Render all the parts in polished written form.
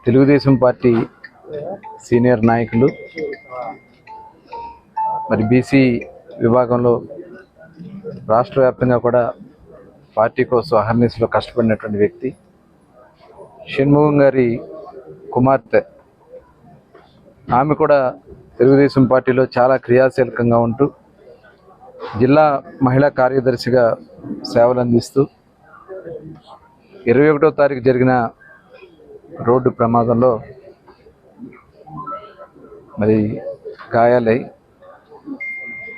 Telugu Desam party senior నాయకులు, మరి BC విభాగంలో రాష్ట్ర వ్యాప్తంగా కూడా పార్టీ కోసం అహర్నిశలో కష్టపడినటువంటి వ్యక్తి షణ్ముగం గారి కుమార్తె. ఆమె కూడా తెలుగుదేశం పార్టీలో చాలా క్రియాశీలకంగా ఉంటూ జిల్లా మహిళా కార్యదర్శిగా సేవలు అందిస్తూ 21వ తారీఖు జరిగిన రోడ్డు ప్రమాదంలో మరి గాయాలై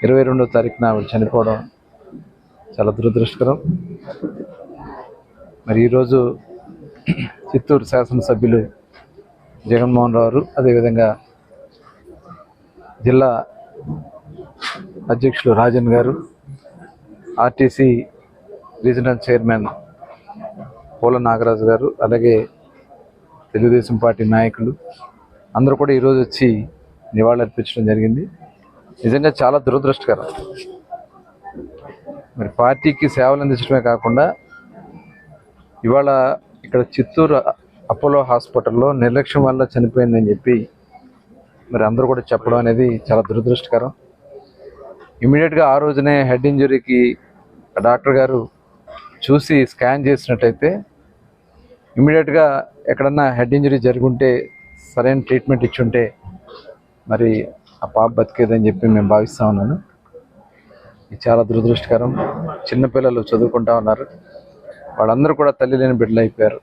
22వ తారీఖున చనిపోవడం చాలా దురదృష్టకరం. మరి ఈరోజు చిత్తూరు శాసనసభ్యులు జగన్మోహన్ రావు, అదేవిధంగా జిల్లా అధ్యక్షులు రాజన్ గారు, ఆర్టీసీ రీజనల్ చైర్మన్ పూల నాగరాజు గారు, అలాగే తెలుగుదేశం పార్టీ నాయకులు అందరూ కూడా ఈరోజు వచ్చి నివాళులర్పించడం జరిగింది. నిజంగా చాలా దురదృష్టకరం. మరి పార్టీకి సేవలు అందించడమే కాకుండా ఇవాళ ఇక్కడ చిత్తూరు అపోలో హాస్పిటల్లో నిర్లక్ష్యం వల్ల చనిపోయిందని చెప్పి మరి అందరూ కూడా చెప్పడం అనేది చాలా దురదృష్టకరం. ఇమీడియట్గా ఆ రోజునే హెడ్ ఇంజరీకి డాక్టర్ గారు చూసి స్కాన్ చేసినట్టయితే ఇమీడియట్గా ఎక్కడన్నా హెడ్ ఇంజరీ జరుగుంటే సరైన ట్రీట్మెంట్ ఇచ్చుంటే మరి ఆ పాప బతికేదని చెప్పి మేము భావిస్తూ ఉన్నాను. ఇది చాలా దురదృష్టకరం. చిన్నపిల్లలు చదువుకుంటా ఉన్నారు, వాళ్ళందరూ కూడా తల్లి లేని బిడ్డలు అయిపోయారు.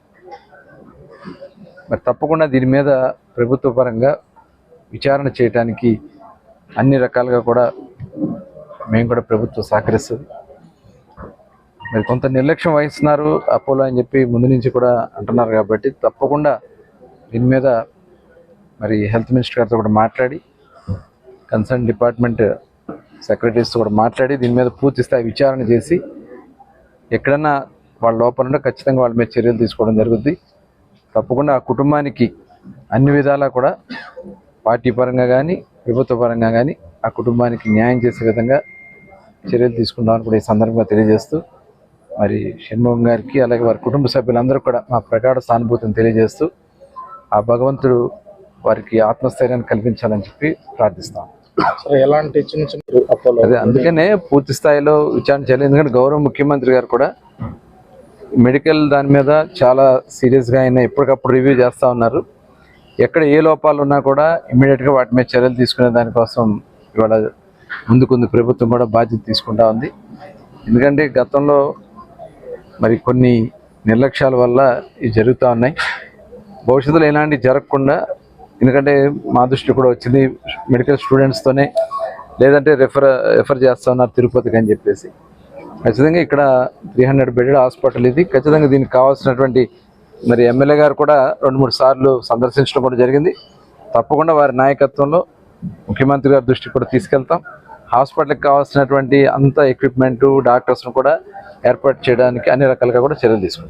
మరి తప్పకుండా దీని మీద ప్రభుత్వ పరంగా విచారణ చేయడానికి అన్ని రకాలుగా కూడా మేము కూడా ప్రభుత్వం సహకరిస్తుంది. మరి కొంత నిర్లక్ష్యం వహిస్తున్నారు అపోలో అని చెప్పి ముందు నుంచి కూడా అంటున్నారు కాబట్టి తప్పకుండా దీని మీద మరి హెల్త్ మినిస్టర్ గారితో కూడా మాట్లాడి, కన్సర్న్ డిపార్ట్మెంట్ సెక్రటరీస్తో కూడా మాట్లాడి దీని మీద పూర్తి స్థాయి విచారణ చేసి ఎక్కడన్నా వాళ్ళ లోపల ఖచ్చితంగా వాళ్ళ మీద చర్యలు తీసుకోవడం జరుగుద్ది. తప్పకుండా ఆ కుటుంబానికి అన్ని విధాలా కూడా పార్టీ పరంగా కానీ ప్రభుత్వ పరంగా కానీ ఆ కుటుంబానికి న్యాయం చేసే విధంగా చర్యలు తీసుకుంటామని కూడా ఈ సందర్భంగా తెలియజేస్తూ, మరి షణ్ముగం గారికి అలాగే వారి కుటుంబ సభ్యులందరూ కూడా మా ప్రగాఢ సానుభూతిని తెలియజేస్తూ ఆ భగవంతుడు వారికి ఆత్మస్థైర్యాన్ని కల్పించాలని చెప్పి ప్రార్థిస్తాం. ఎలాంటి చిన్న చిన్న అదే అందుకనే పూర్తి స్థాయిలో విచారణ చేయాలి. ఎందుకంటే గౌరవ ముఖ్యమంత్రి గారు కూడా మెడికల్ దాని మీద చాలా సీరియస్గా ఆయన ఎప్పటికప్పుడు రివ్యూ చేస్తూ ఉన్నారు. ఎక్కడ ఏ లోపాలు ఉన్నా కూడా ఇమ్మీడియట్గా వాటి మీద చర్యలు తీసుకునే దానికోసం ఇవాళ ముందుకుంది ప్రభుత్వం కూడా బాధ్యత తీసుకుంటా ఉంది. ఎందుకంటే గతంలో మరి కొన్ని నిర్లక్ష్యాల వల్ల ఇవి జరుగుతూ ఉన్నాయి. భవిష్యత్తులో ఇలాంటివి జరగకుండా, ఎందుకంటే మా దృష్టి కూడా వచ్చింది మెడికల్ స్టూడెంట్స్తోనే లేదంటే రెఫర్ చేస్తూ ఉన్నారు తిరుపతికి అని చెప్పేసి. ఖచ్చితంగా ఇక్కడ 300 బెడెడ్ హాస్పిటల్ ఇది. ఖచ్చితంగా దీనికి కావాల్సినటువంటి మరి ఎమ్మెల్యే గారు కూడా 2-3 సార్లు సందర్శించడం కూడా జరిగింది. తప్పకుండా వారి నాయకత్వంలో ముఖ్యమంత్రి గారి దృష్టికి కూడా తీసుకెళ్తాం. హాస్పిటల్కి కావాల్సినటువంటి అంత ఎక్విప్మెంటు, డాక్టర్స్ను కూడా ఏర్పాటు చేయడానికి అన్ని రకాలుగా కూడా చర్యలు తీసుకుంటాం.